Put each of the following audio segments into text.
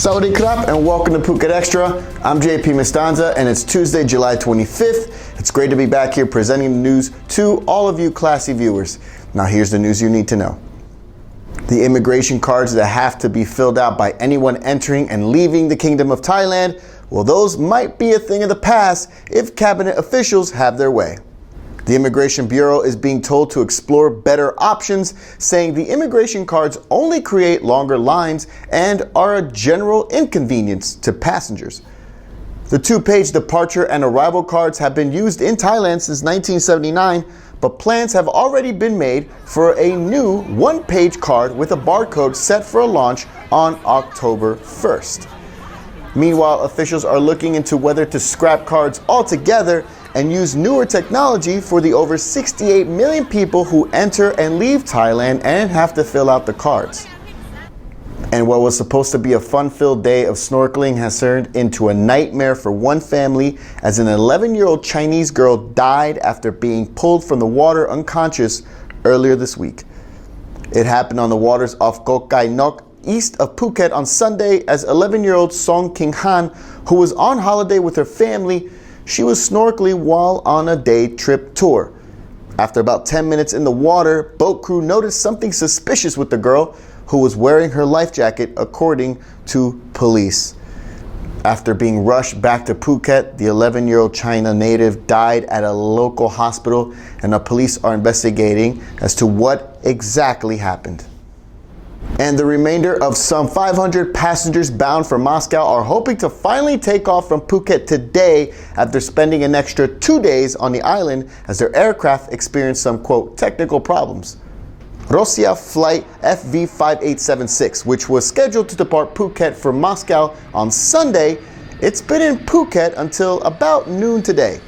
Sawadee krap and welcome to Phuket Extra. I'm JP Mestanza and it's Tuesday, July 25th. It's great to be back here presenting the news to all of you classy viewers. Now here's the news you need to know. The immigration cards that have to be filled out by anyone entering and leaving the Kingdom of Thailand, well, those might be a thing of the past if cabinet officials have their way. The Immigration Bureau is being told to explore better options, saying the immigration cards only create longer lines and are a general inconvenience to passengers. The two-page departure and arrival cards have been used in Thailand since 1979, but plans have already been made for a new one-page card with a barcode set for a launch on October 1st. Meanwhile, officials are looking into whether to scrap cards altogether and use newer technology for the over 68 million people who enter and leave Thailand and have to fill out the cards. And what was supposed to be a fun-filled day of snorkeling has turned into a nightmare for one family as an 11-year-old Chinese girl died after being pulled from the water unconscious earlier this week. It happened on the waters off Koh Kai Nok, east of Phuket on Sunday as 11-year-old Song King Han, who was on holiday with her family. She was snorkeling while on a day trip tour. After about 10 minutes in the water, boat crew noticed something suspicious with the girl, who was wearing her life jacket, according to police. After being rushed back to Phuket, the 11-year-old China native died at a local hospital, and the police are investigating as to what exactly happened. And the remainder of some 500 passengers bound for Moscow are hoping to finally take off from Phuket today after spending an extra 2 days on the island as their aircraft experienced some, quote, technical problems. Russia flight FV5876, which was scheduled to depart Phuket for Moscow on Sunday, it's been in Phuket until about noon today.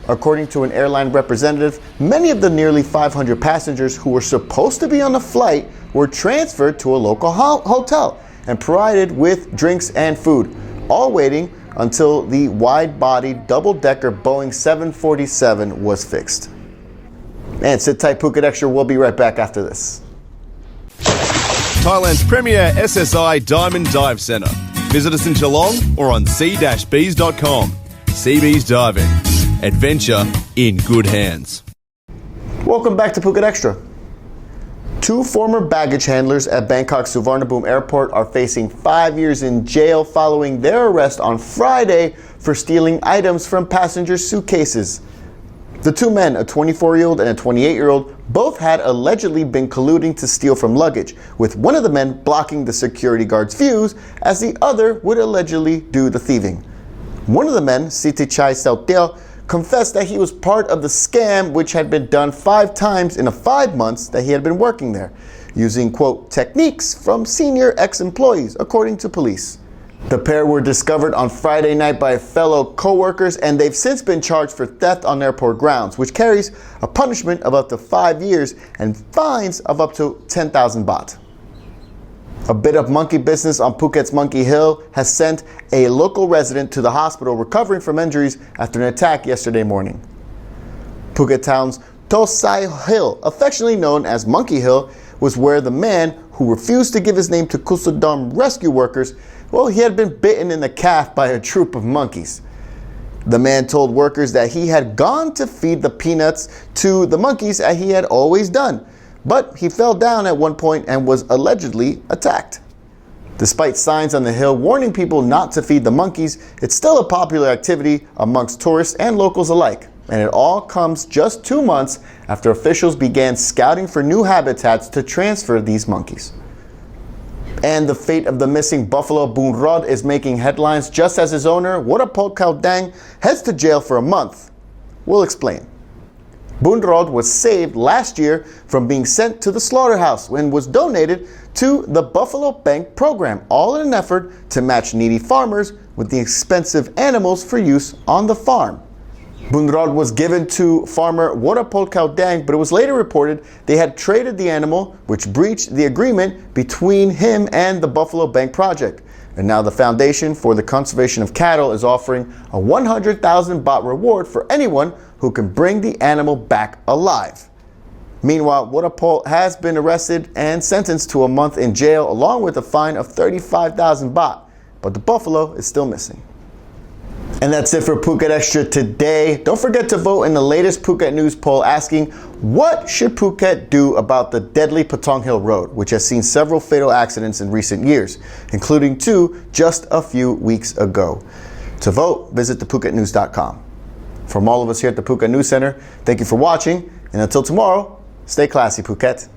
According to an airline representative, many of the nearly 500 passengers who were supposed to be on the flight were transferred to a local hotel and provided with drinks and food, all waiting until the wide-bodied double-decker Boeing 747 was fixed. And sit tight, Phuket Extra. We'll be right back after this. Thailand's premier SSI Diamond Dive Centre. Visit us in Geelong or on c-bees.com. Seabees Diving. Adventure in good hands. Welcome back to Phuket Extra. Two former baggage handlers at Bangkok Suvarnabhumi Airport are facing 5 years in jail following their arrest on Friday for stealing items from passengers' suitcases. The two men, a 24-year-old and a 28-year-old, both had allegedly been colluding to steal from luggage, with one of the men blocking the security guard's views as the other would allegedly do the thieving. One of the men, Sitichai Sauteo, confessed that he was part of the scam, which had been done 5 times in the 5 months that he had been working there, using, quote, techniques from senior ex-employees, according to police. The pair were discovered on Friday night by fellow co-workers, and they've since been charged for theft on airport grounds, which carries a punishment of up to 5 years and fines of up to 10,000 baht. A bit of monkey business on Phuket's Monkey Hill has sent a local resident to the hospital recovering from injuries after an attack yesterday morning. Phuket town's Tosai Hill, affectionately known as Monkey Hill, was where the man who refused to give his name to Kusudam rescue workers, well, he had been bitten in the calf by a troop of monkeys. The man told workers that he had gone to feed the peanuts to the monkeys as he had always done, but he fell down at one point and was allegedly attacked. Despite signs on the hill warning people not to feed the monkeys, it's still a popular activity amongst tourists and locals alike. And it all comes just 2 months after officials began scouting for new habitats to transfer these monkeys. And the fate of the missing buffalo Boon Rod is making headlines just as his owner, Worapol Kaudang, heads to jail for a month. We'll explain. Boon Rod was saved last year from being sent to the slaughterhouse and was donated to the Buffalo Bank program, all in an effort to match needy farmers with the expensive animals for use on the farm. Boon Rod was given to farmer Worapol Kaudang, but it was later reported they had traded the animal, which breached the agreement between him and the Buffalo Bank project. And now the Foundation for the Conservation of Cattle is offering a 100,000 baht reward for anyone who can bring the animal back alive. Meanwhile, Worapol has been arrested and sentenced to a month in jail along with a fine of 35,000 baht. but the buffalo is still missing. And that's it for Phuket Extra today. Don't forget to vote in the latest Phuket News poll asking, what should Phuket do about the deadly Patong Hill Road, which has seen several fatal accidents in recent years, including 2 just a few weeks ago. To vote, visit thephuketnews.com. From all of us here at the Phuket News Center, thank you for watching, and until tomorrow, stay classy, Phuket.